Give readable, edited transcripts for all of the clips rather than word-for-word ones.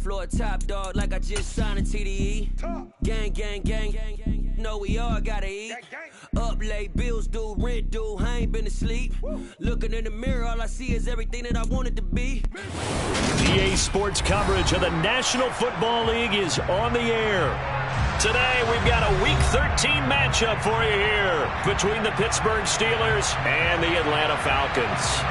floor top dog like I just signed a TDE. Gang, gang, gang, gang, gang. No, we all gotta eat. Up late, bills due, rent due, I ain't been asleep. Looking in the mirror, all I see is everything that I wanted to be. EA Sports coverage of the National Football League is on the air. Today, we've got a Week 13 matchup for you here between the Pittsburgh Steelers and the Atlanta Falcons.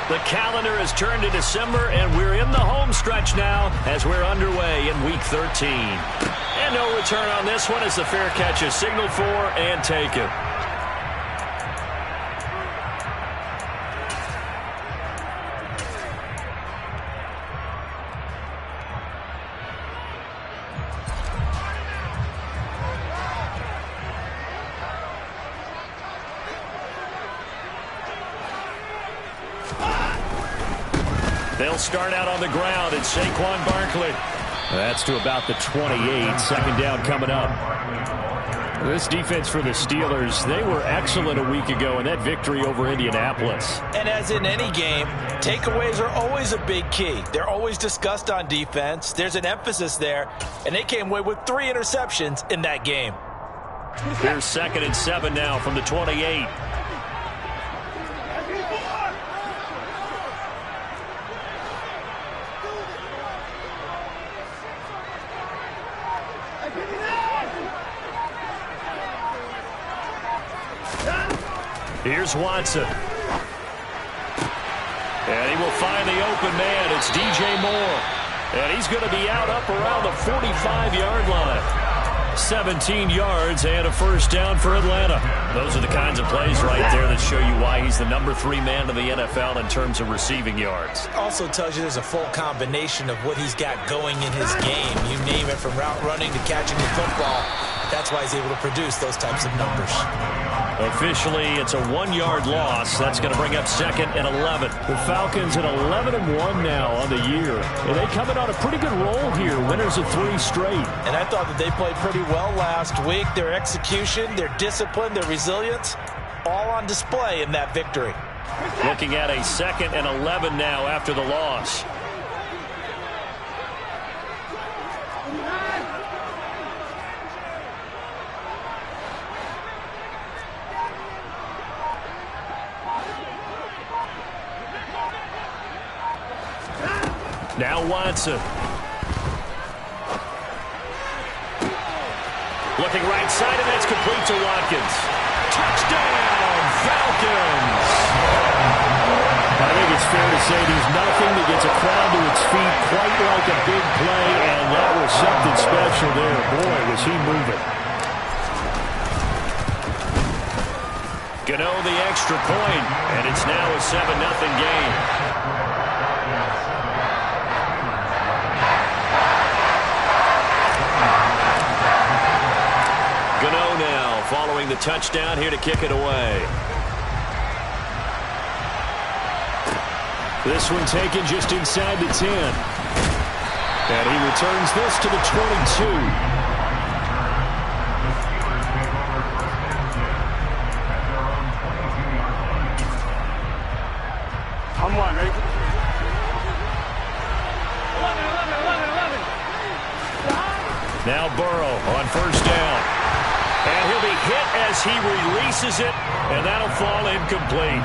The calendar has turned to December, and we're in the home stretch now as we're underway in Week 13. And no return on this one as the fair catch is signaled for and taken. They'll start out on the ground. It's Saquon Barkley. That's to about the 28. Second down coming up. This defense for the Steelers, they were excellent a week ago in that victory over Indianapolis. And as in any game, takeaways are always a big key. They're always discussed on defense. There's an emphasis there, and they came away with 3 interceptions in that game. Here's 2nd and 7 now from the 28. Here's Watson. And he will find the open man. It's DJ Moore. And he's going to be out up around the 45-yard line. 17 yards and a first down for Atlanta. Those are the kinds of plays right there that show you why he's the number 3 man in the NFL in terms of receiving yards. Also tells you there's a full combination of what he's got going in his game. You name it, from route running to catching the football. That's why he's able to produce those types of numbers. Officially, it's a 1-yard loss. That's going to bring up 2nd and 11. The Falcons at 11-1 now on the year. And they coming on a pretty good roll here. Winners of 3 straight. And I thought that they played pretty well last week. Their execution, their discipline, their resilience, all on display in that victory. Looking at a 2nd and 11 now after the loss. Now Watson. Looking right side, and that's complete to Watkins. Touchdown, Falcons! I think it's fair to say there's nothing that gets a crowd to its feet quite like a big play, and that was something special there. Boy, was he moving. Gano the extra point, and it's now a 7-0 game. Gano now following the touchdown here to kick it away. This one taken just inside the 10. And he returns this to the 22. I'm one, ready? 11. Now Burrow on first down. And he'll be hit as he releases it, and that'll fall incomplete.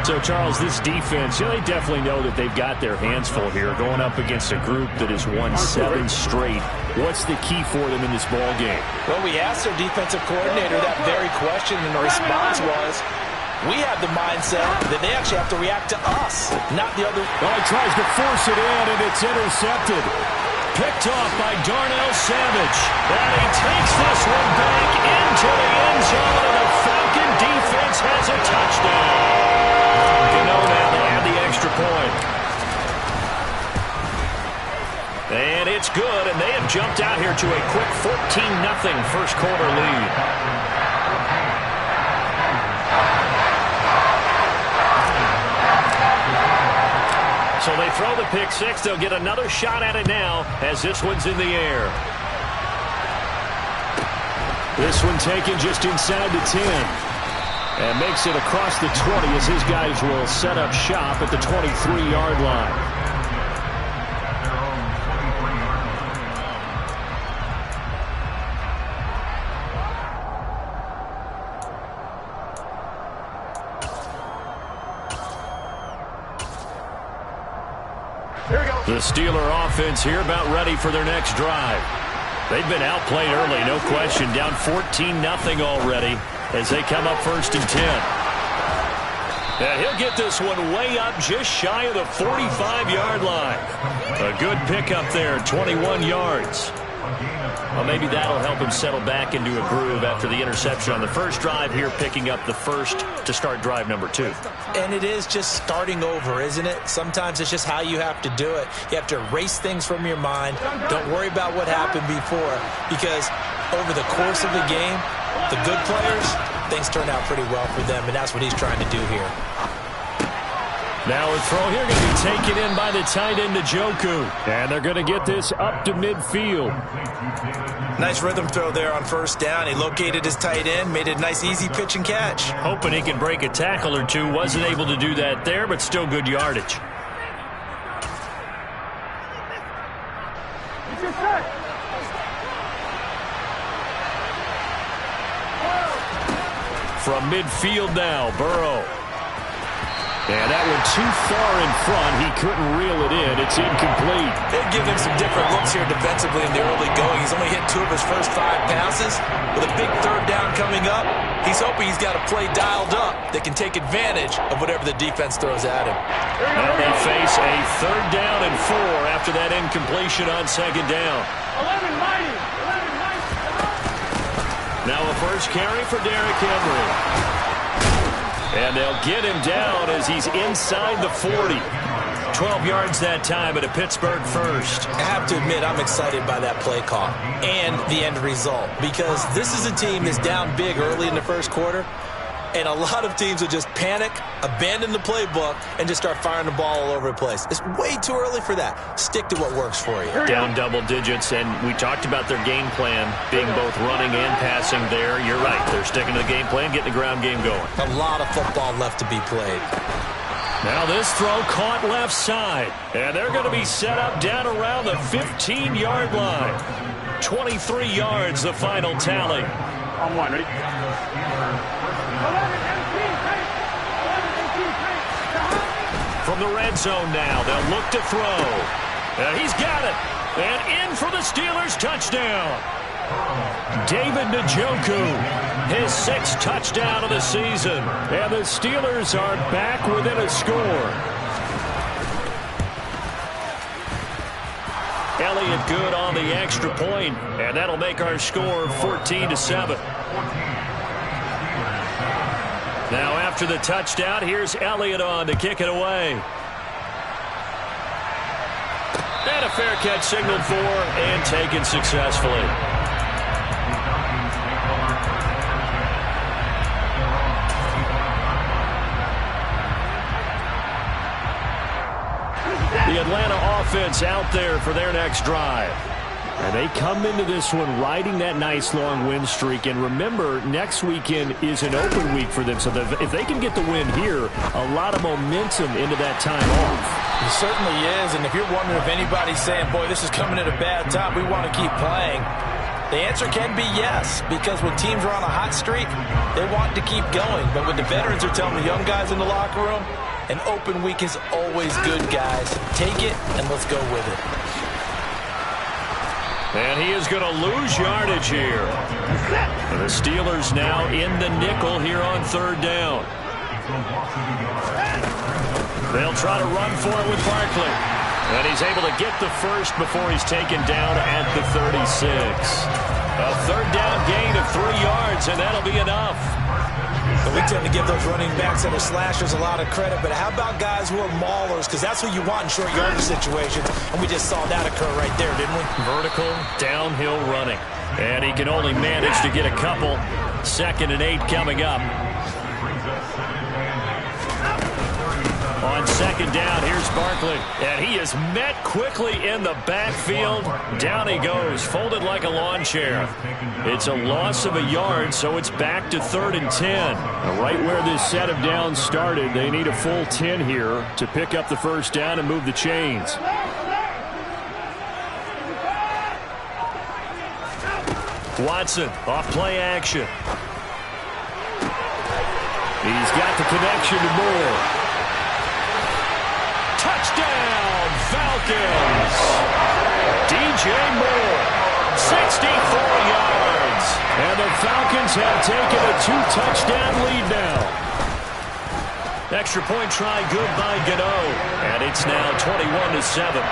So, Charles, this defense, they definitely know that they've got their hands full here going up against a group that has won 7 straight. What's the key for them in this ball game? Well, we asked their defensive coordinator that very question, and the response was, we have the mindset that they actually have to react to us, not the other. Well, he tries to force it in, and it's intercepted. Picked off by Darnell Savage. And he takes this one back into the end zone, and the Falcon defense has a touchdown. You know now they have the extra point. And it's good, and they have jumped out here to a quick 14-0 first quarter lead. So they throw the pick six. They'll get another shot at it now as this one's in the air. This one taken just inside the 10. And makes it across the 20 as his guys will set up shop at the 23-yard line. The Steeler offense here about ready for their next drive. They've been outplayed early, no question. Down 14-0 already as they come up 1st and 10. And he'll get this one way up just shy of the 45-yard line. A good pickup there, 21 yards. Well, maybe that'll help him settle back into a groove after the interception on the first drive here, picking up the first to start drive number 2. And it is just starting over, isn't it? Sometimes it's just how you have to do it. You have to erase things from your mind. Don't worry about what happened before, because over the course of the game, the good players, things turn out pretty well for them, and that's what he's trying to do here. Now a throw here going to be taken in by the tight end, Njoku. And they're going to get this up to midfield. Nice rhythm throw there on 1st down. He located his tight end, made it a nice easy pitch and catch. Hoping he can break a tackle or two. Wasn't able to do that there, but still good yardage. From midfield now, Burrow. And that one too far in front. He couldn't reel it in. It's incomplete. They've given him some different looks here defensively in the early going. He's only hit 2 of his first 5 passes. With a big 3rd down coming up, he's hoping he's got a play dialed up that can take advantage of whatever the defense throws at him. Now they face a 3rd down and 4 after that incompletion on 2nd down. Now a first carry for Derrick Henry. And they'll get him down as he's inside the 40. 12 yards that time at a Pittsburgh first. I have to admit, I'm excited by that play call and the end result, because this is a team that's down big early in the first quarter, and a lot of teams will just panic, abandon the playbook, and just start firing the ball all over the place. It's way too early for that. Stick to what works for you. Down double digits, and we talked about their game plan being both running and passing there. You're right. They're sticking to the game plan, getting the ground game going. A lot of football left to be played. Now this throw caught left side, and they're going to be set up down around the 15-yard line. 23 yards, the final tally. On 1, ready? From the red zone now, they'll look to throw. He's got it. And in for the Steelers touchdown. David Njoku, his 6th touchdown of the season. And the Steelers are back within a score. Elliott good on the extra point, and that'll make our score 14-7. Now after the touchdown, here's Elliott on to kick it away. And a fair catch signaled for and taken successfully. The Atlanta offense out there for their next drive. And they come into this one riding that nice long win streak. And remember, next weekend is an open week for them. So if they can get the win here, a lot of momentum into that time off. It certainly is. And if you're wondering if anybody's saying, boy, this is coming at a bad time, we want to keep playing, the answer can be yes. Because when teams are on a hot streak, they want to keep going. But when the veterans are telling the young guys in the locker room, an open week is always good, guys. Take it and let's go with it. And he is going to lose yardage here. And the Steelers now in the nickel here on 3rd down. They'll try to run for it with Barkley. And he's able to get the first before he's taken down at the 36. A 3rd down gain of 3 yards, and that'll be enough. But we tend to give those running backs that are slashers a lot of credit. But how about guys who are maulers? Because that's what you want in short yardage situations. And we just saw that occur right there, didn't we? Vertical, downhill running. And he can only manage to get a couple. 2nd and 8 coming up. On second down, here's Barkley. And he is met quickly in the backfield. Down he goes, folded like a lawn chair. It's a loss of a yard, so it's back to 3rd and 10. Right where this set of downs started, they need a full 10 here to pick up the first down and move the chains. Watson, off play action. He's got the connection to Moore. Touchdown, Falcons! DJ Moore, 64 yards. And the Falcons have taken a 2-touchdown lead now. Extra point try good by Gano. And it's now 21-7.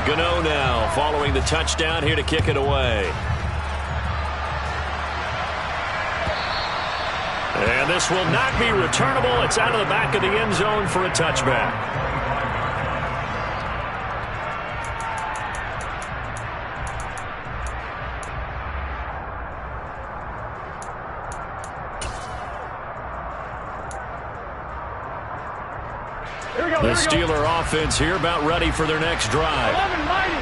Gano now following the touchdown here to kick it away. And this will not be returnable. It's out of the back of the end zone for a touchback. The Steeler offense here about ready for their next drive.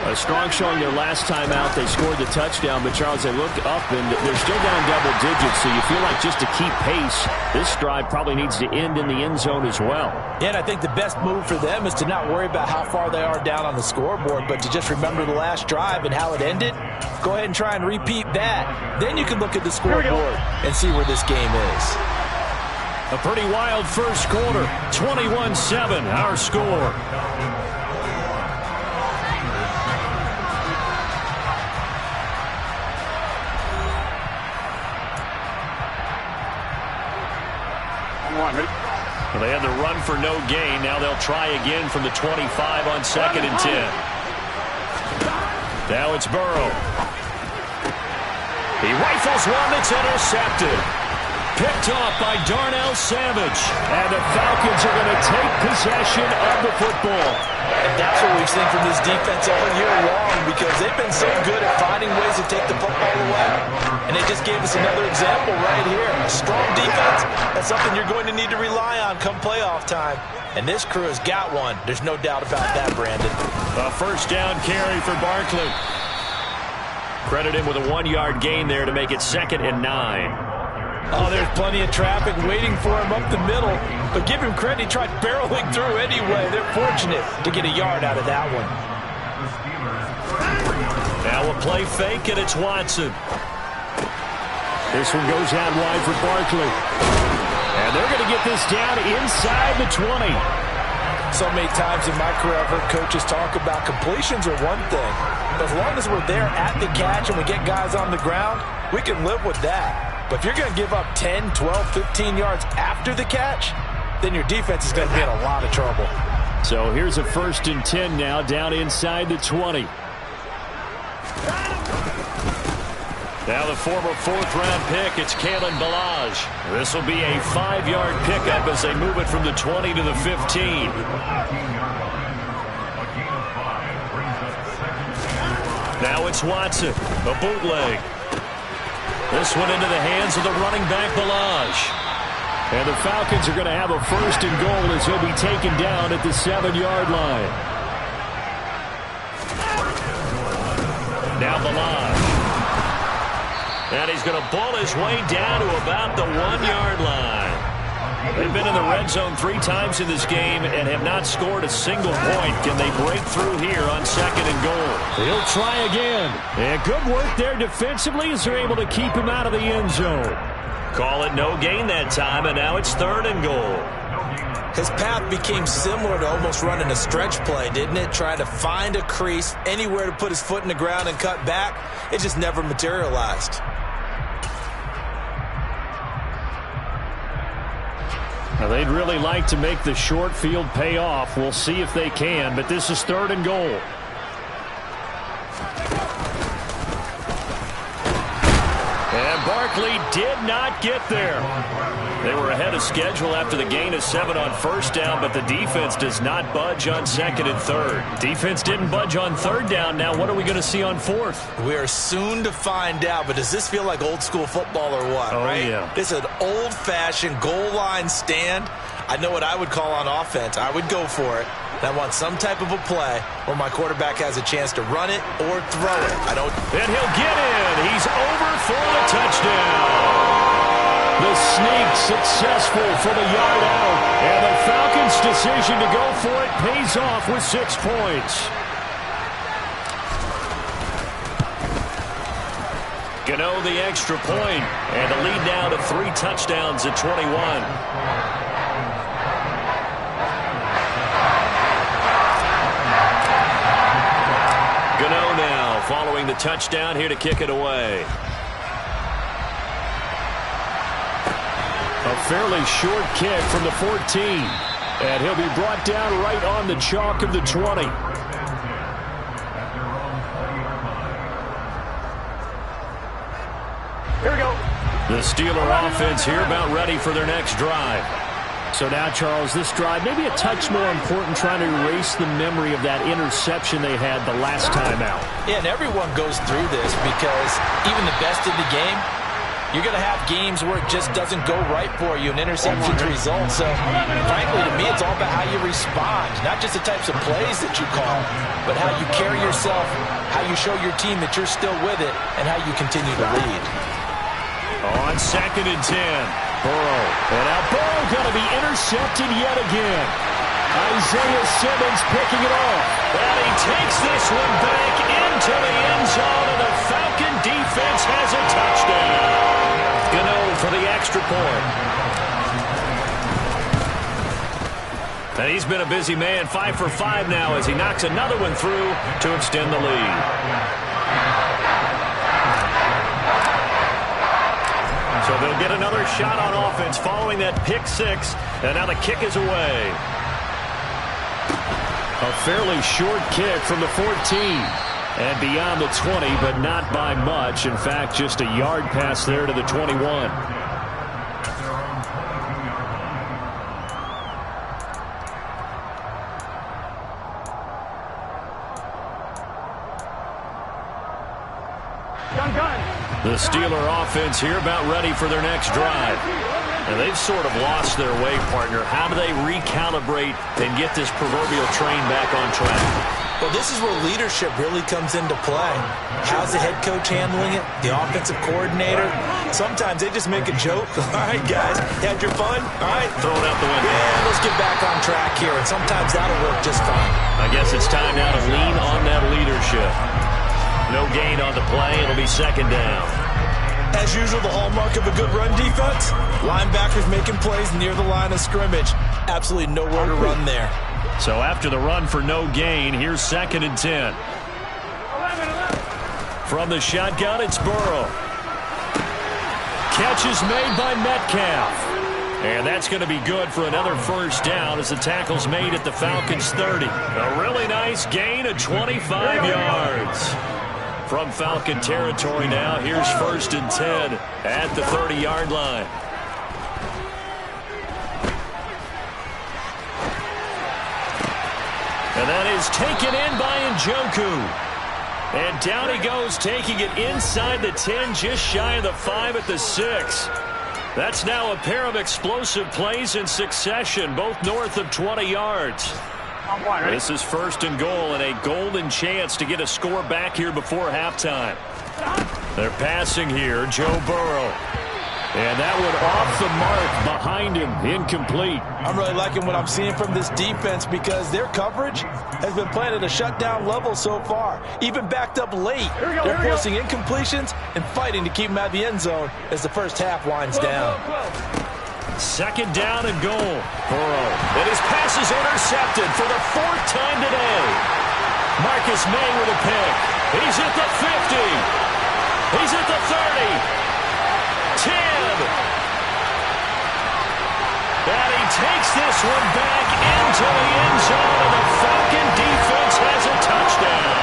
A strong showing their last time out. They scored the touchdown, but Charles, they look up and they're still down double digits, so you feel like just to keep pace, this drive probably needs to end in the end zone as well. Yeah, and I think the best move for them is to not worry about how far they are down on the scoreboard, but to just remember the last drive and how it ended. Go ahead and try and repeat that. Then you can look at the scoreboard and see where this game is. A pretty wild first quarter. 21-7, our score. Well, they had the run for no gain. Now they'll try again from the 25 on 2nd and 10. Now it's Burrow. He rifles one that's intercepted. Picked off by Darnell Savage. And the Falcons are going to take possession of the football. And that's what we've seen from this defense all year long, because they've been so good at finding ways to take the football away. And they just gave us another example right here. A strong defense, that's something you're going to need to rely on come playoff time. And this crew has got one. There's no doubt about that, Brandon. A first down carry for Barkley. Credit him with a 1-yard gain there to make it 2nd and 9. Oh, there's plenty of traffic waiting for him up the middle. But give him credit, he tried barreling through anyway. They're fortunate to get a yard out of that one. Now a play fake, and it's Watson. This one goes out wide for Barkley. And they're going to get this down inside the 20. So many times in my career, I've heard coaches talk about completions are one thing. But as long as we're there at the catch and we get guys on the ground, we can live with that. But if you're going to give up 10, 12, 15 yards after the catch, then your defense is going to be in a lot of trouble. So here's a 1st and 10 now, down inside the 20. Now the former 4th-round pick, it's Kalen Ballage. This will be a 5-yard pickup as they move it from the 20 to the 15. Now it's Watson, a bootleg. This one into the hands of the running back, Ballage. And the Falcons are going to have a 1st and goal as he'll be taken down at the 7-yard line. Now Ballage. And he's going to ball his way down to about the 1-yard line. They've been in the red zone 3 times in this game and have not scored a single point. Can they break through here on 2nd and goal? He'll try again. And good work there defensively as they're able to keep him out of the end zone. Call it no gain that time, and now it's 3rd and goal. His path became similar to almost running a stretch play, didn't it? Trying to find a crease, anywhere to put his foot in the ground and cut back. It just never materialized. Now, they'd really like to make the short field pay off. We'll see if they can, but this is 3rd and goal. And Barkley did not get there. They were ahead of schedule after the gain of 7 on first down, but the defense does not budge on second and third. Defense didn't budge on third down. Now what are we going to see on fourth? We are soon to find out, but does this feel like old school football or what? Oh, right? Yeah. This is an old-fashioned goal line stand. I know what I would call on offense. I would go for it. And I want some type of a play where my quarterback has a chance to run it or throw it. And he'll get in. He's over for the touchdown. The sneak successful from a yard out. And the Falcons' decision to go for it pays off with 6 points. Gano the extra point. And the lead now to 3 touchdowns at 21. Gano now following the touchdown here to kick it away. A fairly short kick from the 14. And he'll be brought down right on the chalk of the 20. Here we go. The Steeler offense here about ready for their next drive. So now, Charles, this drive maybe a touch more important, trying to erase the memory of that interception they had the last time out. Yeah, and everyone goes through this because even the best in the game, you're going to have games where it just doesn't go right for you, and interceptions result. So, frankly, to me, it's all about how you respond, not just the types of plays that you call, but how you carry yourself, how you show your team that you're still with it, and how you continue to lead. On second and 10, Burrow. And now Burrow going to be intercepted yet again. Isaiah Simmons picking it off. And he takes this one back into the end zone, and the Falcon defense has a touchdown. Gano for the extra point. And he's been a busy man, 5 for 5 now as he knocks another one through to extend the lead. So they'll get another shot on offense following that pick 6, and now the kick is away. A fairly short kick from the 14 and beyond the 20, but not by much. In fact, just a yard pass there to the 21. The Steeler offense here about ready for their next drive. And they've sort of lost their way, partner. How do they recalibrate and get this proverbial train back on track? Well, this is where leadership really comes into play. How's the head coach handling it? The offensive coordinator? Sometimes they just make a joke. All right, guys, you had your fun? All right. Throw it out the window. Yeah, let's get back on track here. And sometimes that'll work just fine. I guess it's time now to lean on that leadership. No gain on the play. It'll be second down. As usual, the hallmark of a good run defense, linebackers making plays near the line of scrimmage. Absolutely nowhere to run there. So after the run for no gain, here's second and 10. From the shotgun, it's Burrow. Catch is made by Metcalf. And that's going to be good for another first down as the tackle's made at the Falcons' 30. A really nice gain of 25 yards. From Falcon territory now, here's first and 10 at the 30-yard line. And that is taken in by Njoku. And down he goes, taking it inside the 10, just shy of the 5 at the 6. That's now a pair of explosive plays in succession, both north of 20 yards. This is first and goal, and a golden chance to get a score back here before halftime. They're passing here, Joe Burrow. And that one off the mark behind him, incomplete. I'm really liking what I'm seeing from this defense because their coverage has been playing at a shutdown level so far. Even backed up late. They're forcing incompletions and fighting to keep them out of the end zone as the first half winds down. Second down and goal. Burrow. And his pass is intercepted for the 4th time today. Marcus May with a pick. He's at the 50. He's at the 30. 10. And he takes this one back into the end zone, and the Falcon defense has a touchdown.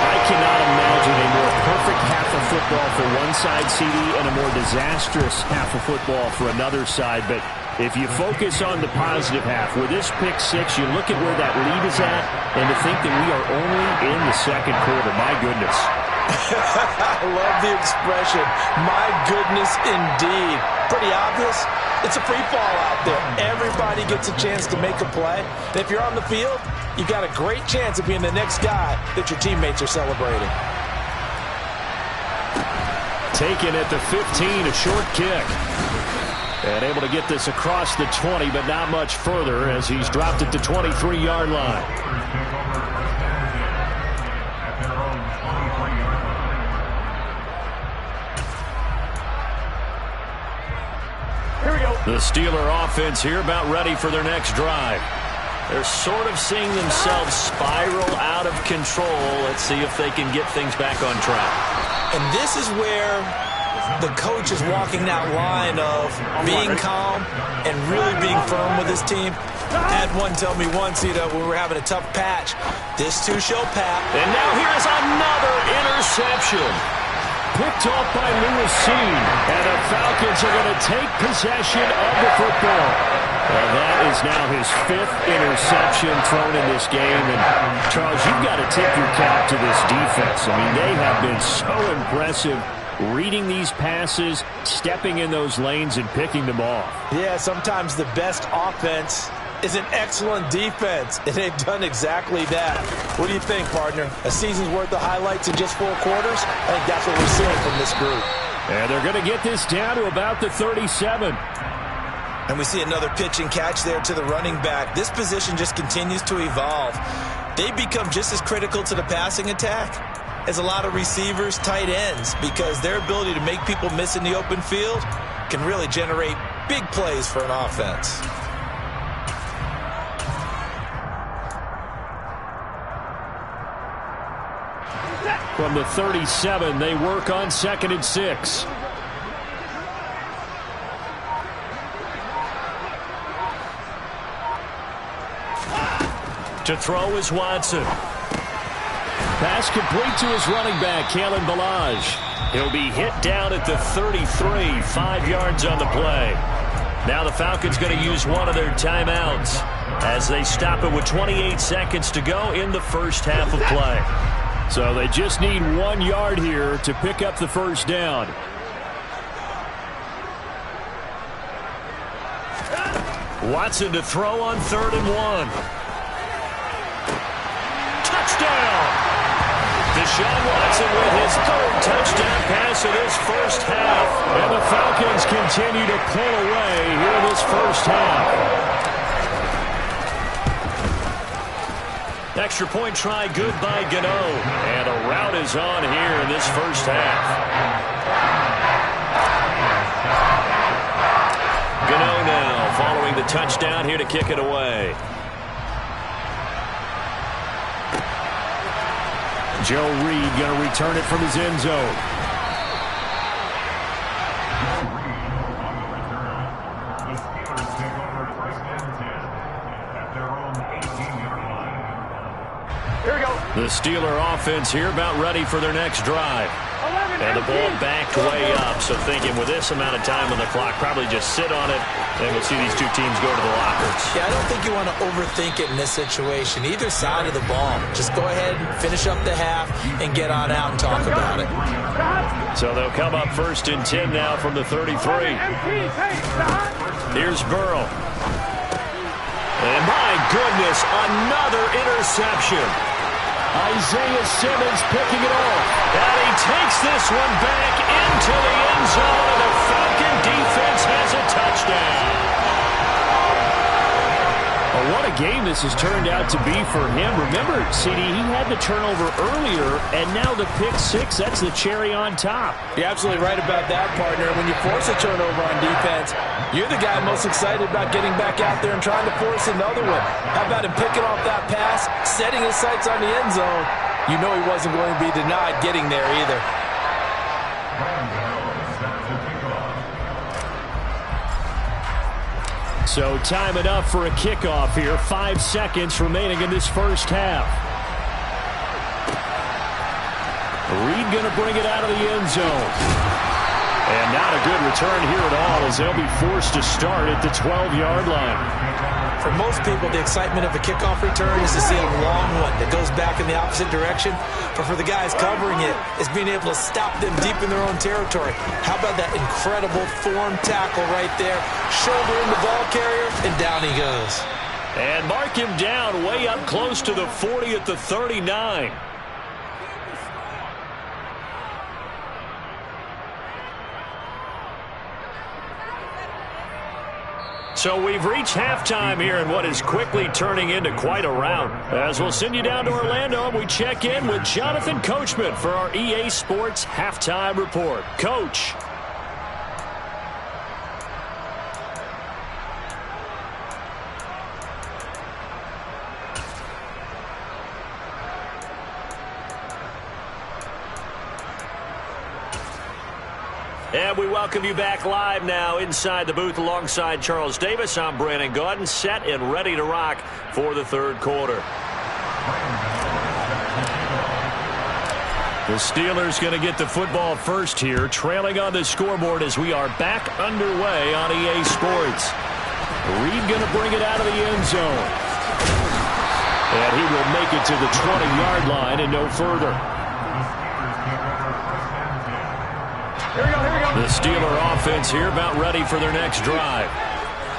I cannot imagine a more perfect half of football football for one side, CD, and a more disastrous half of football for another side. But if you focus on the positive half, with this pick six, you look at where that lead is at, and to think that we are only in the second quarter, my goodness. I love the expression, my goodness indeed. Pretty obvious. It's a free fall out there. Everybody gets a chance to make a play. And if you're on the field, you've got a great chance of being the next guy that your teammates are celebrating. Taken at the 15, a short kick. And able to get this across the 20, but not much further as he's dropped it to 23-yard line. The Steeler offense here about ready for their next drive. They're sort of seeing themselves spiral out of control. Let's see if they can get things back on track. And this is where the coach is walking that line of being calm and really being firm with his team. I had one tell me once, when we were having a tough patch, this too shall pass. And now here's another interception. Picked off by Lewis-Cine, and the Falcons are going to take possession of the football. And that is now his fifth interception thrown in this game. And, Charles, you've got to tip your cap to this defense. I mean, they have been so impressive reading these passes, stepping in those lanes, and picking them off. Yeah, sometimes the best offense is an excellent defense, and they've done exactly that. What do you think, partner? A season's worth of highlights in just 4 quarters? I think that's what we're seeing from this group. And they're going to get this down to about the 37. And we see another pitch and catch there to the running back. This position just continues to evolve. They become just as critical to the passing attack as a lot of receivers, tight ends, because their ability to make people miss in the open field can really generate big plays for an offense. From the 37, they work on 2nd and 6. To throw is Watson. Pass complete to his running back, Kalen Ballage. He'll be hit down at the 33, 5 yards on the play. Now the Falcons going to use one of their timeouts as they stop it with 28 seconds to go in the first half of play. So they just need 1 yard here to pick up the first down. Watson to throw on 3rd and 1. Touchdown! Deshaun Watson with his 3rd touchdown pass of this first half. And the Falcons continue to pull away here in this first half. Extra point try good by Gano. And a rout is on here in this first half. Gano now following the touchdown here to kick it away. Joe Reed going to return it from his end zone. The Steeler offense here about ready for their next drive. And the ball backed way up, so thinking with this amount of time on the clock, probably just sit on it, and we'll see these two teams go to the lockers. Yeah, I don't think you want to overthink it in this situation. Either side of the ball. Just go ahead and finish up the half and get on out and talk about it. So they'll come up 1st and 10 now from the 33. Here's Burrow. And my goodness, another interception. Isaiah Simmons picking it off. And he takes this one back into the end zone, and the Falcon defense has a touchdown. Well, what a game this has turned out to be for him. Remember, CD, he had the turnover earlier, and now the pick six, that's the cherry on top. You're absolutely right about that, partner. When you force a turnover on defense, you're the guy most excited about getting back out there and trying to force another one. How about him picking off that pass, setting his sights on the end zone? You know he wasn't going to be denied getting there either. So time enough for a kickoff here. 5 seconds remaining in this first half. Reed going to bring it out of the end zone. And not a good return here at all as they'll be forced to start at the 12-yard line. For most people, the excitement of a kickoff return is to see a long one that goes back in the opposite direction. But for the guys covering it, it's being able to stop them deep in their own territory. How about that incredible form tackle right there? Shoulder in the ball carrier, and down he goes. And mark him down way up close to the 40 at the 39. So we've reached halftime here in what is quickly turning into quite a round. As we'll send you down to Orlando, and we check in with Jonathan Coachman for our EA Sports Halftime Report. Coach. And we welcome you back live now inside the booth alongside Charles Davis. I'm Brandon Gaudin, set and ready to rock for the third quarter. The Steelers going to get the football first here, trailing on the scoreboard as we are back underway on EA Sports. Reed going to bring it out of the end zone. And he will make it to the 20-yard line and no further. The Steeler offense here about ready for their next drive.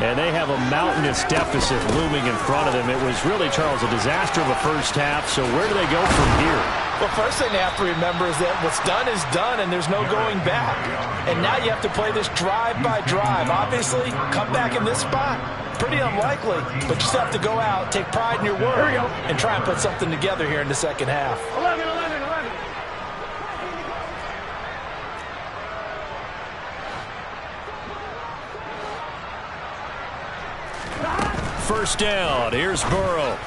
And they have a mountainous deficit looming in front of them. It was really, Charles, a disaster of a first half. So where do they go from here? Well, first thing they have to remember is that what's done is done, and there's no going back. And now you have to play this drive by drive. Obviously, come back in this spot, pretty unlikely. But you still have to go out, take pride in your work, and try and put something together here in the second half. 11. First down. Here's Burrow.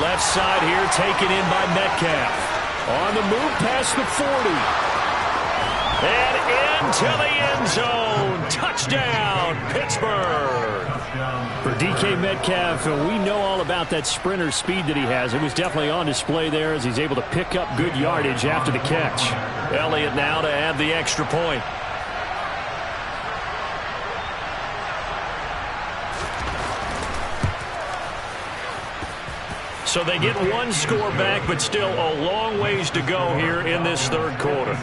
Left side here taken in by Metcalf. On the move past the 40. And into the end zone. Touchdown, Pittsburgh. For DK Metcalf, we know all about that sprinter speed that he has. It was definitely on display there as he's able to pick up good yardage after the catch. Elliott now to add the extra point. So they get one score back, but still a long ways to go here in this third quarter.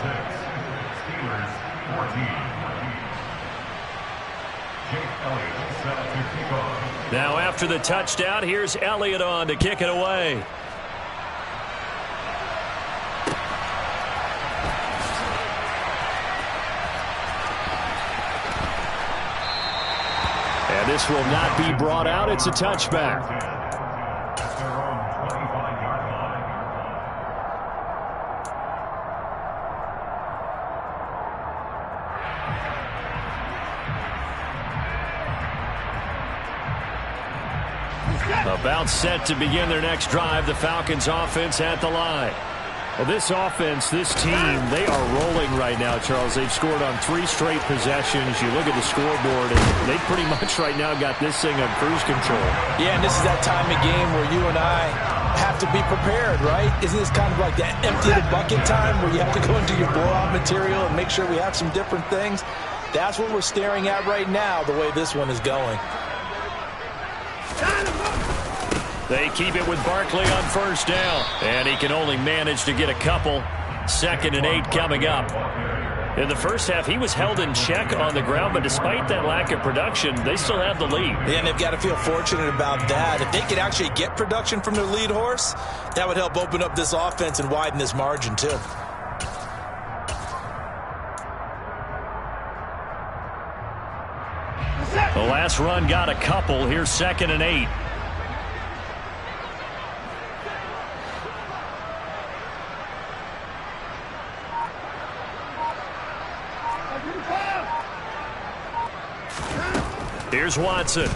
Now after the touchdown, here's Elliott on to kick it away. And this will not be brought out. It's a touchback. About set to begin their next drive. The Falcons offense at the line. Well, this offense, this team, they are rolling right now, Charles. They've scored on 3 straight possessions. You look at the scoreboard, and they pretty much right now got this thing on cruise control. Yeah, and this is that time of game where you and I have to be prepared, right? Isn't this kind of like that empty the bucket time where you have to go into your blowout material and make sure we have some different things? That's what we're staring at right now, the way this one is going. They keep it with Barkley on first down. And he can only manage to get a couple. 2nd and 8 coming up. In the first half, he was held in check on the ground, but despite that lack of production, they still have the lead. Yeah, and they've got to feel fortunate about that. If they could actually get production from their lead horse, that would help open up this offense and widen this margin, too. The last run got a couple. Here's 2nd and 8. Here's Watson.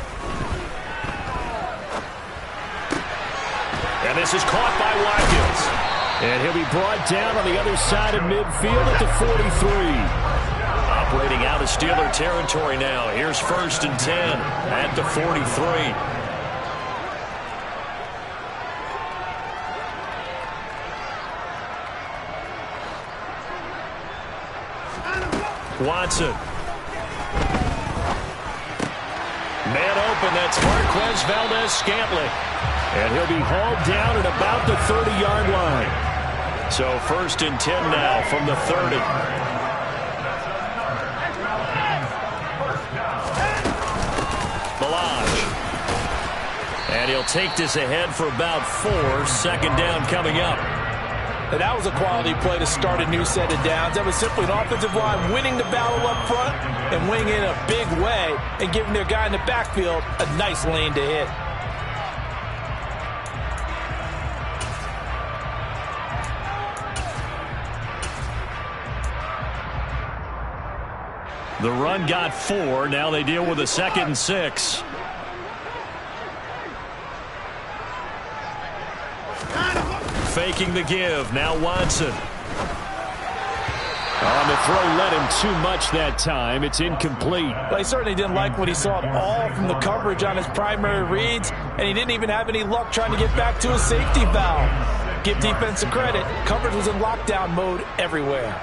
And this is caught by Watkins. And he'll be brought down on the other side of midfield at the 43. Operating out of Steeler territory now. Here's 1st and 10 at the 43. Watson. Man open, that's Marquez Valdez-Scantling. And he'll be hauled down at about the 30-yard line. So 1st and 10 now from the 30. Balaj. And he'll take this ahead for about 4. 2nd down coming up. And that was a quality play to start a new set of downs. That was simply an offensive line winning the battle up front and winning in a big way and giving their guy in the backfield a nice lane to hit. The run got 4. Now they deal with a 2nd and 6. Faking the give. Now Watson. On the throw led him too much that time. It's incomplete. Well, he certainly didn't like what he saw at all from the coverage on his primary reads, and he didn't even have any luck trying to get back to his safety valve. Give defense a credit. Coverage was in lockdown mode everywhere.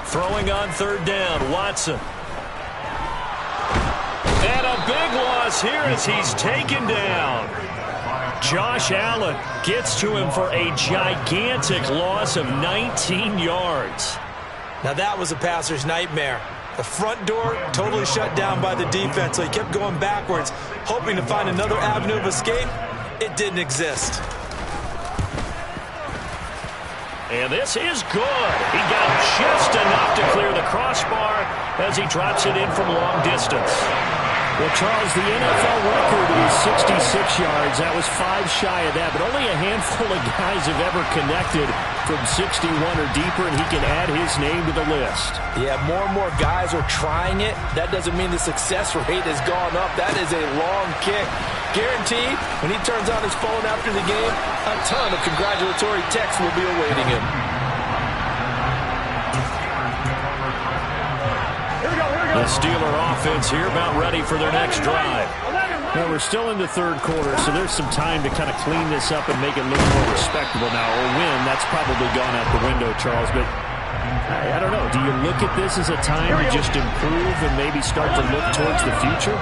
Throwing on 3rd down, Watson. And a big loss here as he's taken down. Josh Allen gets to him for a gigantic loss of 19 yards. Now that was a passer's nightmare. The front door totally shut down by the defense, so he kept going backwards, hoping to find another avenue of escape. It didn't exist. And this is good. He got just enough to clear the crossbar as he drops it in from long distance. Well, Charles, the NFL record is 66 yards. That was 5 shy of that, but only a handful of guys have ever connected from 61 or deeper, and he can add his name to the list. Yeah, more and more guys are trying it. That doesn't mean the success rate has gone up. That is a long kick. Guaranteed, when he turns on his phone after the game, a ton of congratulatory texts will be awaiting him. The Steeler offense here about ready for their next drive. Now, we're still in the 3rd quarter, so there's some time to kind of clean this up and make it look more respectable now. A win, that's probably gone out the window, Charles, but I don't know. Do you look at this as a time to just improve and maybe start to look towards the future?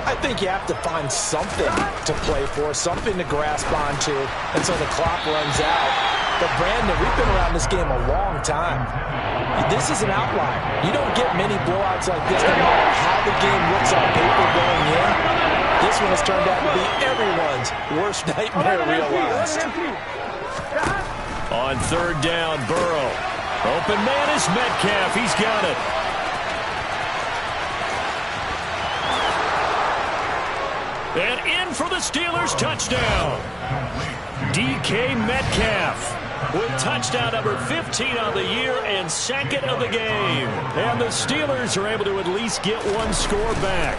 I think you have to find something to play for, something to grasp onto until the clock runs out. But Brandon, we've been around this game a long time. This is an outlier. You don't get many blowouts like this no matter how the game looks on paper going in. This one has turned out to be everyone's worst nightmare realized. On 3rd down, Burrow. Open man is Metcalf. He's got it. And in for the Steelers, touchdown. DK Metcalf with touchdown number 15 on the year and 2nd of the game. And the Steelers are able to at least get 1 score back.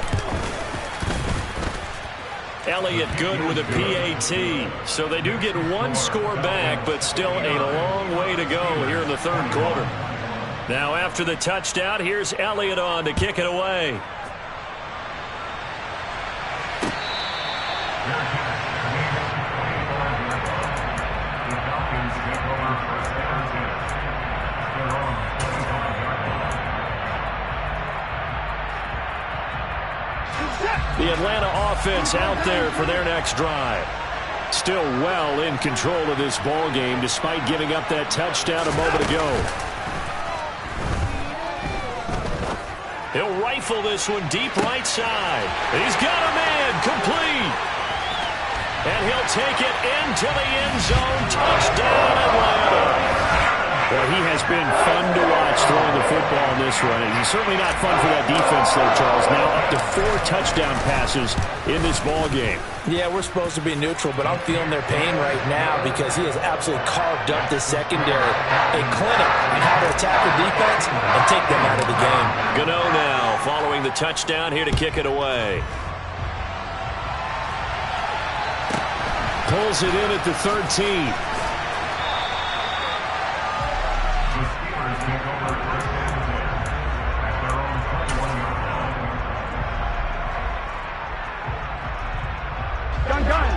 Elliott good with a PAT. So they do get 1 score back, but still a long way to go here in the 3rd quarter. Now after the touchdown, here's Elliott on to kick it away. The Atlanta offense out there for their next drive. Still well in control of this ball game despite giving up that touchdown a moment ago. He'll rifle this one deep right side. He's got a man complete. And he'll take it into the end zone. Touchdown Atlanta. Well, he has been fun to watch throwing the football in this one. And he's certainly not fun for that defense, though, Charles. Now up to 4 touchdown passes in this ball game. Yeah, we're supposed to be neutral, but I'm feeling their pain right now because he has absolutely carved up this secondary. A clinic on how to attack the defense and take them out of the game. Gano now following the touchdown here to kick it away. Pulls it in at the 13.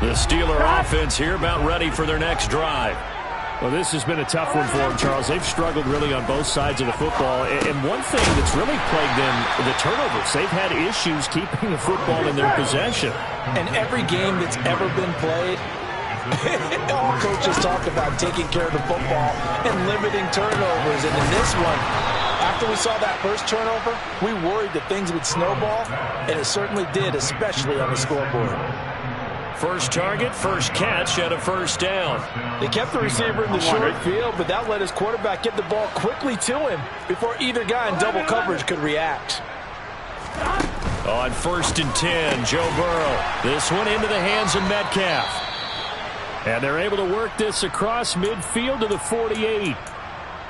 The Steeler offense here about ready for their next drive. Well, this has been a tough one for them, Charles. They've struggled really on both sides of the football. And one thing that's really plagued them, the turnovers. They've had issues keeping the football in their possession. And every game that's ever been played, all coaches talk about taking care of the football and limiting turnovers. And in this one, after we saw that first turnover, we worried that things would snowball, and it certainly did, especially on the scoreboard. First target, first catch, and a first down. They kept the receiver in the short field, but that let his quarterback get the ball quickly to him before either guy in double coverage could react. On 1st and 10, Joe Burrow. This one into the hands of Metcalf. And they're able to work this across midfield to the 48.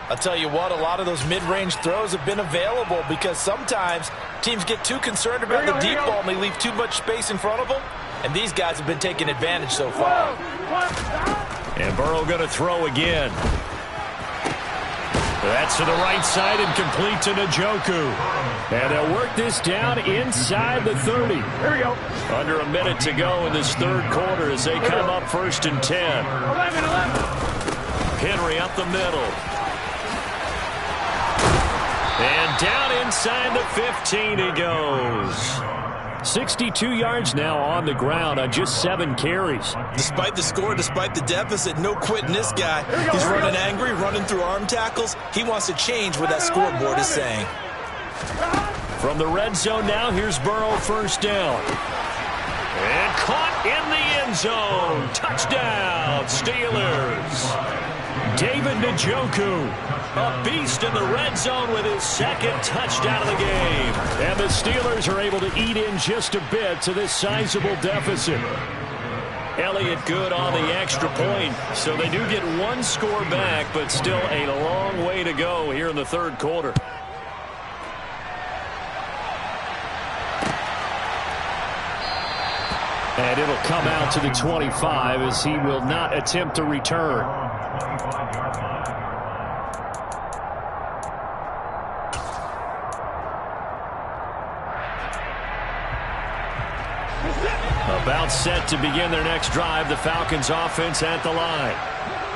I'll tell you what, a lot of those mid-range throws have been available because sometimes teams get too concerned about the deep ball and they leave too much space in front of them. And these guys have been taking advantage so far. And Burrow going to throw again. That's to the right side and complete to Njoku. And they'll work this down inside the 30. Here we go. Under a minute to go in this third quarter as they come up 1st and 10. 11. Henry up the middle. And down inside the 15 he goes. 62 yards now on the ground on just 7 carries. Despite the score, despite the deficit, no quitting this guy. He's running angry, running through arm tackles. He wants to change what that scoreboard is saying. From the red zone now, here's Burrow, 1st down. And caught in the end zone. Touchdown, Steelers. David Njoku, a beast in the red zone with his 2nd touchdown of the game. And the Steelers are able to eat in just a bit to this sizable deficit. Elliott good on the extra point, so they do get 1 score back, but still a long way to go here in the third quarter. And it'll come out to the 25 as he will not attempt to return. About set to begin their next drive, the Falcons offense at the line.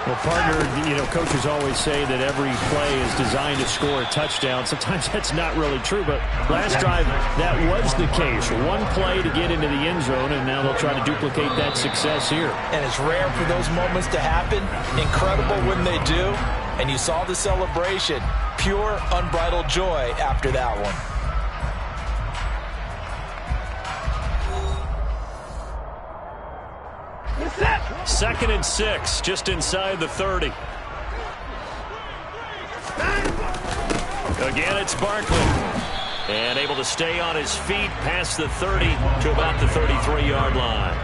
Well, partner, coaches always say that every play is designed to score a touchdown. Sometimes that's not really true, but last drive, that was the case. 1 play to get into the end zone, and now they'll try to duplicate that success here. And it's rare for those moments to happen. Incredible when they do. And you saw the celebration. Pure, unbridled joy after that one. 2nd and 6, just inside the 30. Again, it's Barkley. And able to stay on his feet past the 30 to about the 33-yard line.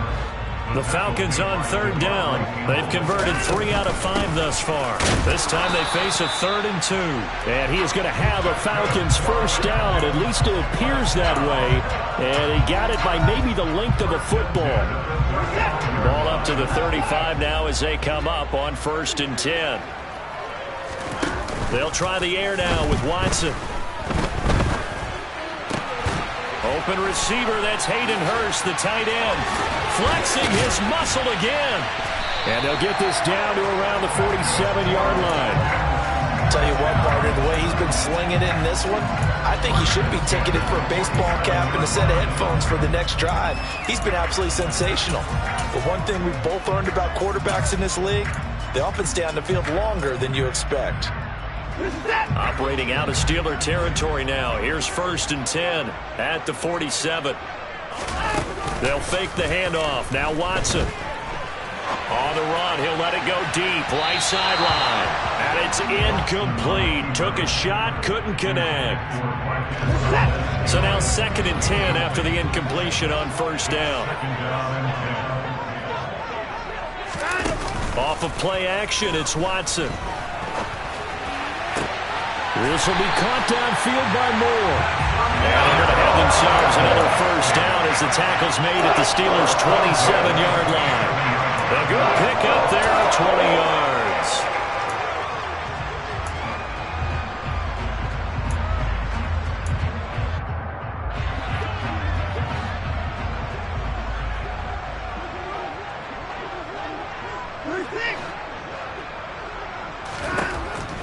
The Falcons on 3rd down. They've converted 3 out of 5 thus far. This time they face a 3rd and 2. And he is going to have a Falcons 1st down. At least it appears that way. And he got it by maybe the length of a football. Ball up to the 35 now as they come up on 1st and 10. They'll try the air now with Watson. Open receiver, that's Hayden Hurst, the tight end. Flexing his muscle again. And they'll get this down to around the 47-yard line. Tell you what, partner, the way he's been slinging it in this one, I think he should be ticketed for a baseball cap and a set of headphones for the next drive. He's been absolutely sensational. But one thing we've both learned about quarterbacks in this league, they often stay on the field longer than you expect. Operating out of Steeler territory now. Here's 1st and 10 at the 47. They'll fake the handoff. Now Watson. On the run, he'll let it go deep, right sideline. And it's incomplete. Took a shot, couldn't connect. So now 2nd and 10 after the incompletion on 1st down. Off of play action, it's Watson. This will be caught downfield by Moore. And they're going to have themselves another 1st down as the tackle's made at the Steelers' 27-yard line. A good pick up there, 20 yards.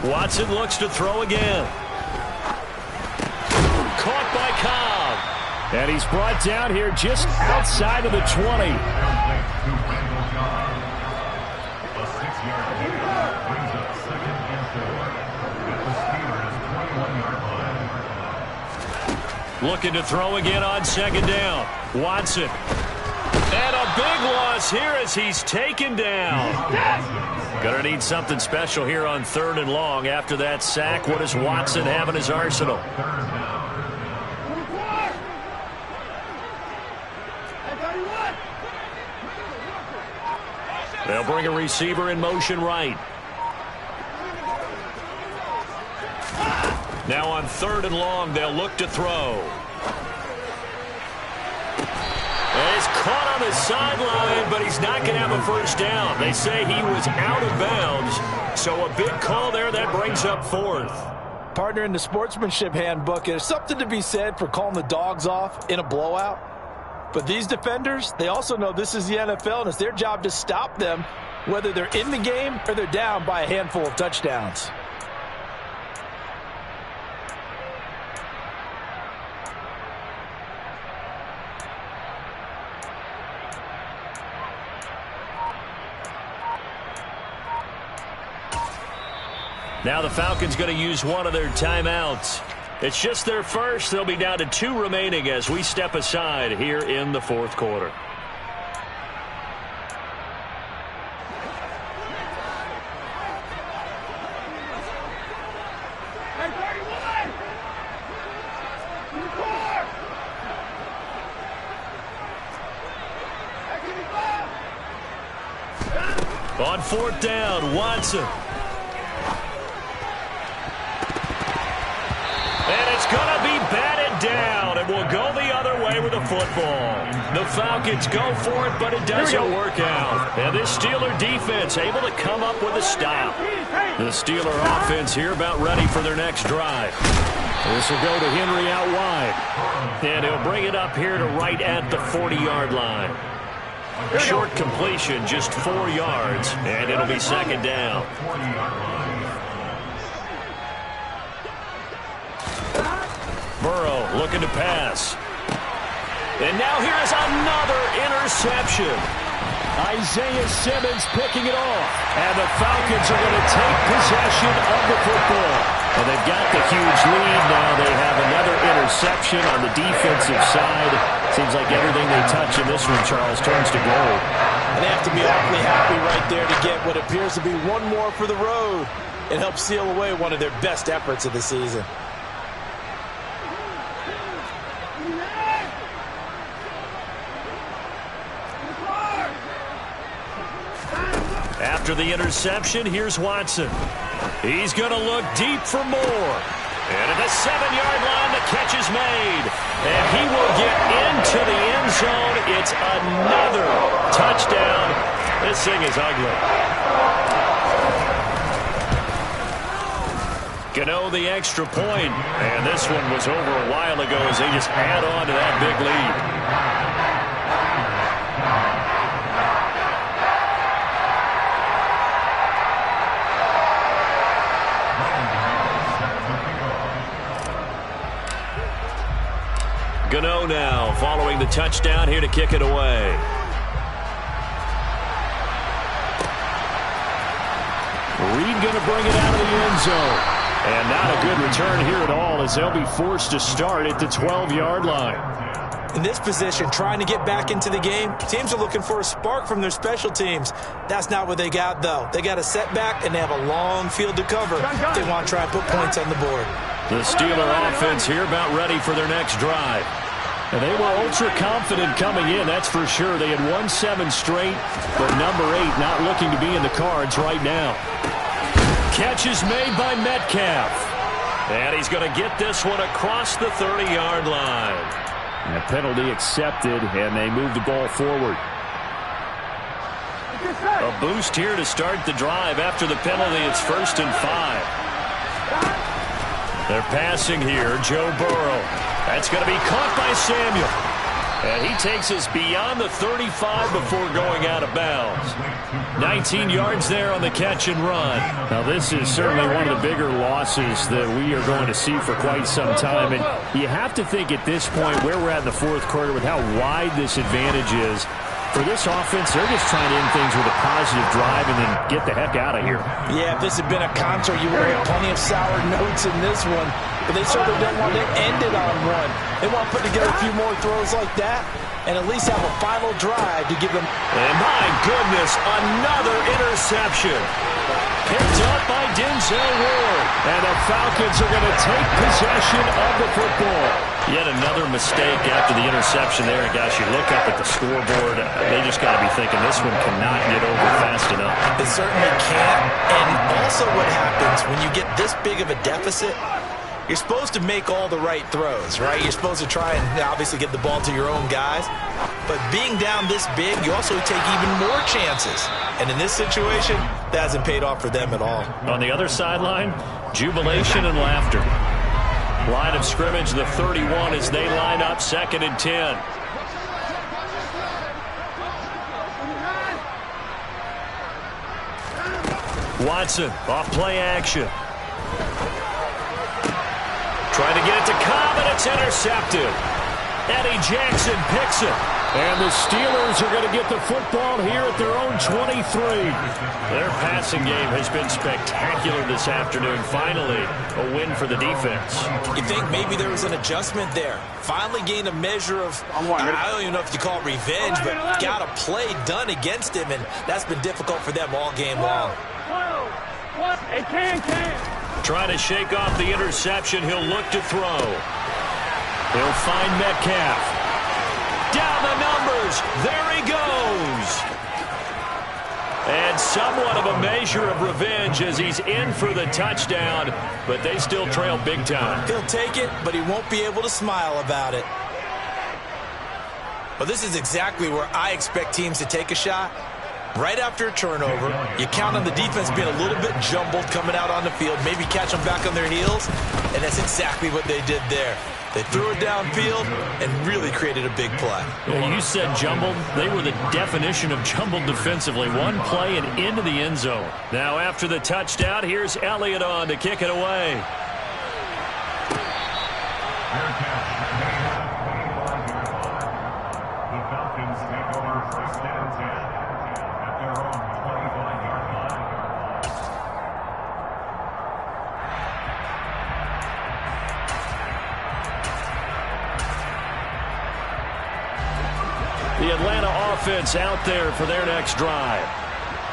Watson looks to throw again. Caught by Cobb. And he's brought down here just outside of the 20. Looking to throw again on second down. Watson. And a big loss here as he's taken down. Gonna need something special here on 3rd and long after that sack. What does Watson have in his arsenal? They'll bring a receiver in motion right. Now on 3rd and long, they'll look to throw. And he's caught on the sideline, but he's not going to have a first down. They say he was out of bounds, so a big call there that brings up 4th. Partner, in the sportsmanship handbook, there's something to be said for calling the dogs off in a blowout. But these defenders, they also know this is the NFL, and it's their job to stop them, whether they're in the game or they're down by a handful of touchdowns. Now the Falcons going to use one of their timeouts. It's just their first. They'll be down to 2 remaining as we step aside here in the 4th quarter. On 4th down, Watson. And it's going to be batted down, and we'll go the other way with the football. The Falcons go for it, but it doesn't work out. And this Steeler defense able to come up with a stop. The Steeler offense here about ready for their next drive. This will go to Henry out wide. And he'll bring it up here to right at the 40-yard line. Short completion, just 4 yards, and it'll be 2nd down. Burrow looking to pass. And now here's another interception. Isaiah Simmons picking it off. And the Falcons are going to take possession of the football. And they've got the huge lead now. They have another interception on the defensive side. Seems like everything they touch in this one, Charles, turns to gold. And they have to be awfully happy right there to get what appears to be one more for the road and help seal away one of their best efforts of the season. After the interception, here's Watson. He's going to look deep for more. And at the 7-yard line, the catch is made. And he will get into the end zone. It's another touchdown. This thing is ugly. Gano the extra point. And this one was over a while ago as they just add on to that big lead. Gano now following the touchdown here to kick it away. Reed going to bring it out of the end zone. And not a good return here at all as they'll be forced to start at the 12-yard line. In this position, trying to get back into the game, teams are looking for a spark from their special teams. That's not what they got, though. They got a setback, and they have a long field to cover if they want to try and put points on the board. The Steeler offense here about ready for their next drive. And they were ultra-confident coming in, that's for sure. They had won 7 straight, but number 8 not looking to be in the cards right now. Catch is made by Metcalf. And he's going to get this one across the 30-yard line. And a penalty accepted, and they move the ball forward. A boost here to start the drive after the penalty. It's 1st and 5. They're passing here, Joe Burrow. That's going to be caught by Samuel. And he takes us beyond the 35 before going out of bounds. 19 yards there on the catch and run. Now, this is certainly one of the bigger losses that we are going to see for quite some time. And you have to think at this point where we're at in the fourth quarter with how wide this advantage is. For this offense, they're just trying to end things with a positive drive and then get the heck out of here. Yeah, if this had been a concert, you would have plenty of sour notes in this one. But they certainly don't want to end it on one. They want to put together a few more throws like that and at least have a final drive to give them. And my goodness, another interception. Picked up by Denzel Ward. And the Falcons are going to take possession of the football. Yet another mistake after the interception there. And guys, you look up at the scoreboard, they just got to be thinking this one cannot get over fast enough. It certainly can't. And also what happens when you get this big of a deficit, you're supposed to make all the right throws, right? You're supposed to try and obviously get the ball to your own guys. But being down this big, you also take even more chances. And in this situation, that hasn't paid off for them at all. On the other sideline, jubilation and laughter. Line of scrimmage, the 31 as they line up 2nd and 10. Watson, off play action. Trying to get it to Cobb, and it's intercepted. Eddie Jackson picks it. And the Steelers are going to get the football here at their own 23. Their passing game has been spectacular this afternoon. Finally, a win for the defense. You think maybe there was an adjustment there. Finally gained a measure of, I don't even know if you call it revenge, but got a play done against him, and that's been difficult for them all game long. Trying to shake off the interception. He'll look to throw. He'll find Metcalf. Down the numbers. There he goes. And somewhat of a measure of revenge as he's in for the touchdown, but they still trail big time. He'll take it, but he won't be able to smile about it. Well, this is exactly where I expect teams to take a shot. Right after a turnover, you count on the defense being a little bit jumbled coming out on the field, maybe catch them back on their heels, and that's exactly what they did there. They threw it downfield and really created a big play. Yeah, you said jumbled. They were the definition of jumbled defensively. One play and into the end zone. Now after the touchdown, here's Elliott on to kick it away. The Falcons take over 1st and 10 at their own 25-yard line. The Atlanta offense out there for their next drive.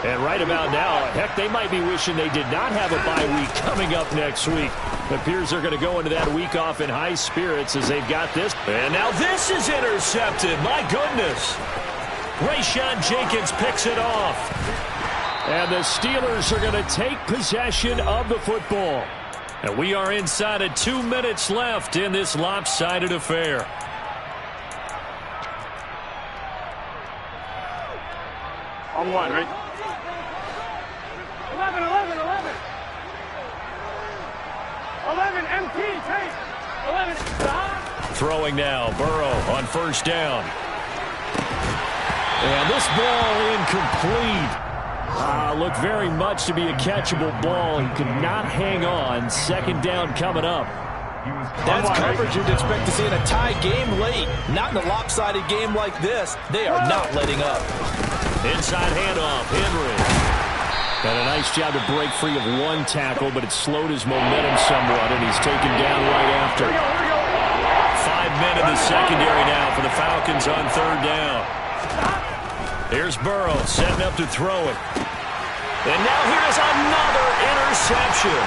And right about now, heck, they might be wishing they did not have a bye week coming up next week. It appears they're going to go into that week off in high spirits as they've got this. And now this is intercepted. My goodness. Rayshawn Jenkins picks it off. And the Steelers are going to take possession of the football. And we are inside of 2 minutes left in this lopsided affair. On one, right? 11, 11, 11. 11, MT, take. 11, stop. Throwing now, Burrow on 1st down. And this ball incomplete. Looked very much to be a catchable ball. He could not hang on. 2nd down coming up. That's coverage you'd expect to see in a tie game late. Not in a lopsided game like this. They are not letting up. Inside handoff, Henry. Got a nice job to break free of one tackle, but it slowed his momentum somewhat, and he's taken down right after. 5 men in the secondary now for the Falcons on 3rd down. Here's Burrow setting up to throw it. And now here's another interception.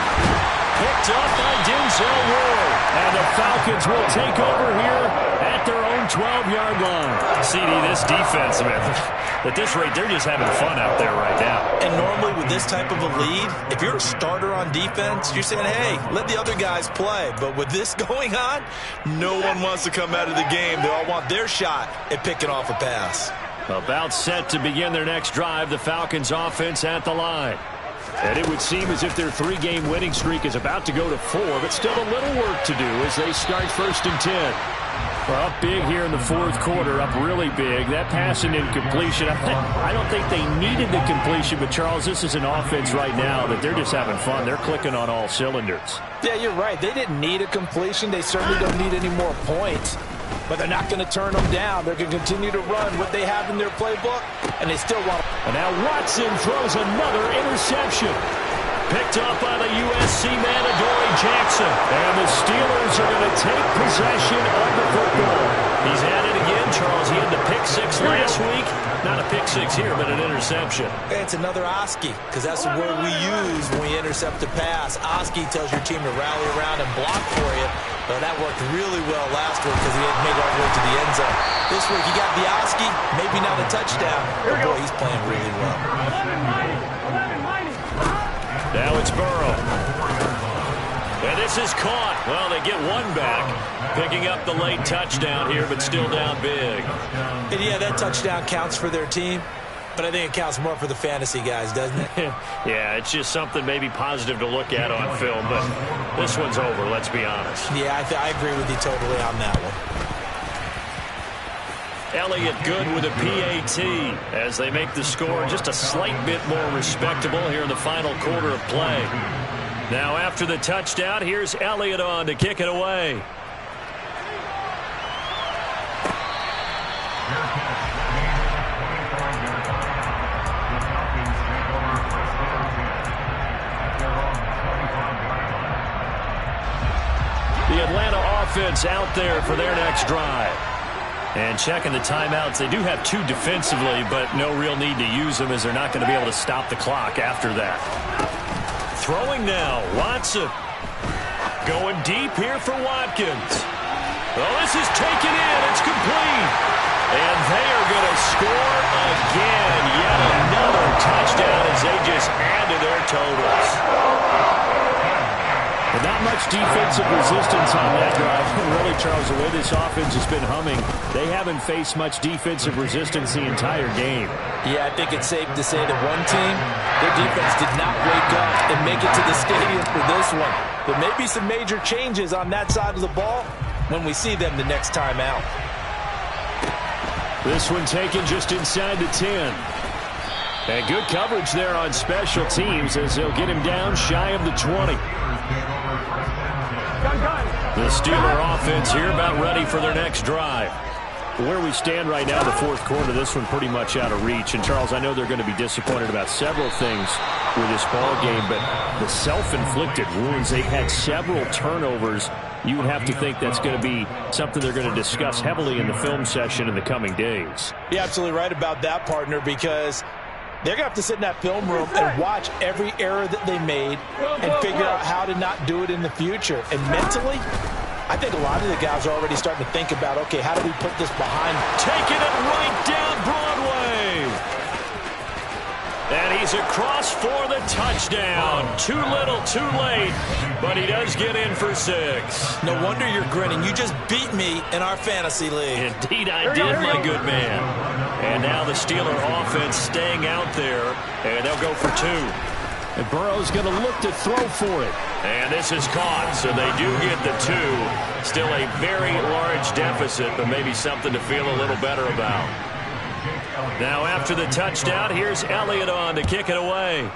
Picked up by Denzel Ward. And the Falcons will take over here at their own 12-yard line. CD, this defense, man, at this rate, they're just having fun out there right now. And normally with this type of a lead, if you're a starter on defense, you're saying, hey, let the other guys play. But with this going on, no one wants to come out of the game. They all want their shot at picking off a pass. About set to begin their next drive, the Falcons offense at the line. And it would seem as if their 3-game winning streak is about to go to 4, but still a little work to do as they start 1st and 10. Well, up big here in the fourth quarter, up really big. That pass and incompletion, I don't think they needed the completion, but Charles, this is an offense right now that they're just having fun. They're clicking on all cylinders. Yeah, you're right. They didn't need a completion. They certainly don't need any more points, but they're not going to turn them down. They're going to continue to run what they have in their playbook, and they still want to. And now Watson throws another interception. Picked up by the USC man, Adoree Jackson. And the Steelers are going to take possession of the football. He's at it again, Charles. He had the pick six last week. Not a pick six here, but an interception. It's another Oski, because that's the word we use when we intercept a pass. Oski tells your team to rally around and block for you. But that worked really well last week because he had made all the way to the end zone. This week he got the Oski, maybe not a touchdown, but boy, he's playing really well. 11, Now it's Burrow. And this is caught. Well, they get one back, picking up the late touchdown here, but still down big. And yeah, that touchdown counts for their team, but I think it counts more for the fantasy guys, doesn't it? Yeah, it's just something maybe positive to look at on film, but this one's over, let's be honest. Yeah, I agree with you totally on that one. Elliott good with a PAT as they make the score just a slight bit more respectable here in the final quarter of play. Now after the touchdown, here's Elliott on to kick it away. The Atlanta offense out there for their next drive. And checking the timeouts, they do have two defensively, but no real need to use them as they're not going to be able to stop the clock after that. Throwing now, Watson. Going deep here for Watkins. Well, this is taken in. It's complete. And they are going to score again. Yet another touchdown as they just add to their totals. But not much defensive resistance on that drive. Really, Charles, the way this offense has been humming, they haven't faced much defensive resistance the entire game. Yeah, I think it's safe to say that one team, their defense did not wake up and make it to the stadium for this one. There may be some major changes on that side of the ball when we see them the next time out. This one taken just inside the 10. And good coverage there on special teams as they'll get him down shy of the 20. The Steeler offense here about ready for their next drive. Where we stand right now, the fourth quarter, this one pretty much out of reach. And, Charles, I know they're going to be disappointed about several things with this ball game, but the self-inflicted wounds, they've had several turnovers. You would have to think that's going to be something they're going to discuss heavily in the film session in the coming days. You're absolutely right about that, partner, because they're going to have to sit in that film room and watch every error that they made and figure out how to not do it in the future. And mentally, I think a lot of the guys are already starting to think about, okay, how do we put this behind? Taking it right down Broadway. And he's across for the touchdown. Too little, too late, but he does get in for 6. No wonder you're grinning. You just beat me in our fantasy league. Indeed I did, my good man. And now the Steeler offense staying out there, and they'll go for 2. And Burrow's going to look to throw for it. And this is caught, so they do get the 2. Still a very large deficit, but maybe something to feel a little better about. Now after the touchdown, here's Elliott on to kick it away.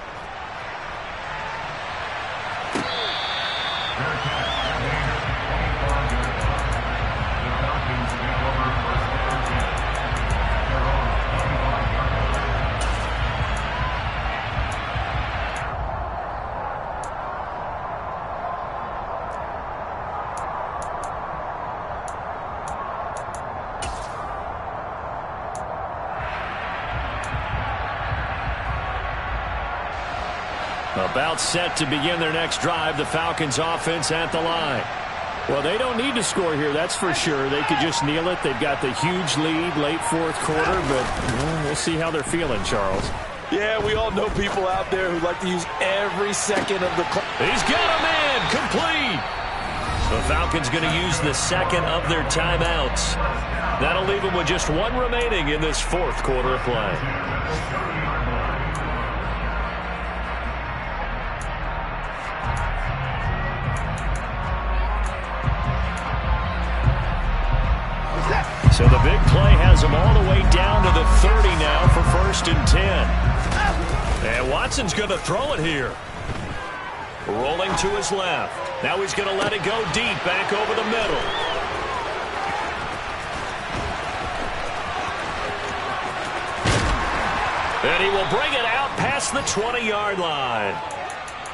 About set to begin their next drive, the Falcons offense at the line. Well, they don't need to score here, that's for sure. They could just kneel it. They've got the huge lead late fourth quarter, but we'll see how they're feeling, Charles. Yeah, we all know people out there who like to use every second of the clock. He's got a man, complete. The Falcons going to use the second of their timeouts. That'll leave them with just 1 remaining in this fourth quarter of play. So the big play has him all the way down to the 30 now for 1st and 10. And Watson's going to throw it here. Rolling to his left. Now he's going to let it go deep back over the middle. And he will bring it out past the 20-yard line.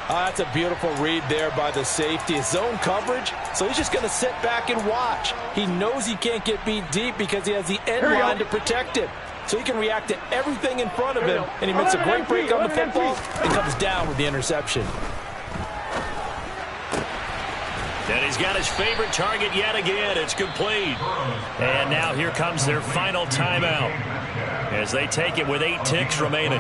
That's a beautiful read there by the safety. His zone coverage, so he's just going to sit back and watch. He knows he can't get beat deep because he has the end line to protect him. So he can react to everything in front of him, and he makes a great break on the football and comes down with the interception. And he's got his favorite target yet again. It's complete. And now here comes their final timeout as they take it with 8 ticks remaining.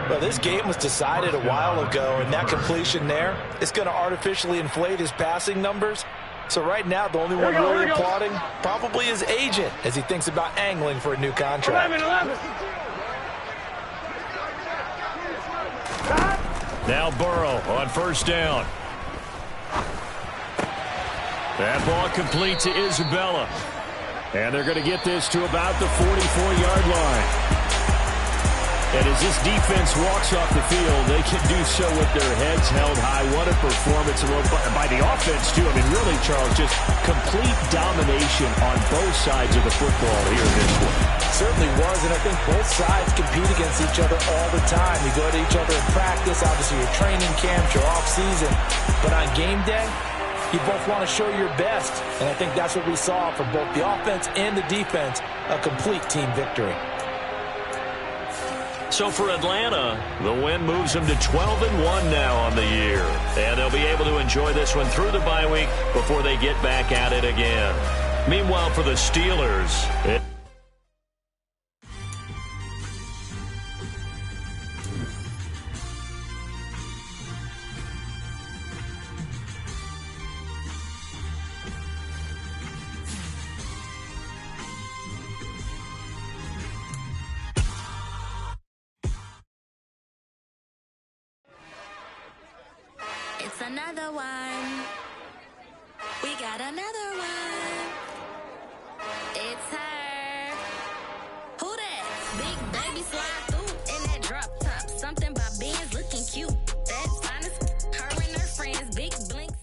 Well, this game was decided a while ago, and that completion there is going to artificially inflate his passing numbers. So right now, the only one really applauding probably his agent as he thinks about angling for a new contract. 11. Now Burrow on 1st down. That ball complete to Isabella. And they're going to get this to about the 44-yard line. And as this defense walks off the field, they can do so with their heads held high. What a performance by the offense, too. I mean, really, Charles, just complete domination on both sides of the football here in this one. Certainly was, and I think both sides compete against each other all the time. You go to each other in practice, obviously your training camps, your off-season. But on game day, you both want to show your best, and I think that's what we saw from both the offense and the defense, a complete team victory. So for Atlanta, the win moves them to 12-1 now on the year. And they'll be able to enjoy this one through the bye week before they get back at it again. Meanwhile, for the Steelers, It's another one. We got another one. It's her. Who that? Big baby slide through in that drop top. Something by Benz looking cute. That's honest. Her and her friends, big blinks.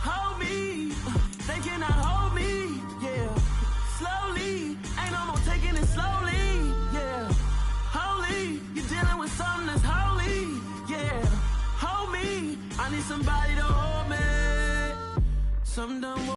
Hold me, they cannot hold me, yeah. Slowly, ain't no more taking it slowly, yeah. Holy, you're dealing with something that's holy, yeah. Hold me, I need somebody to hold me. Something done.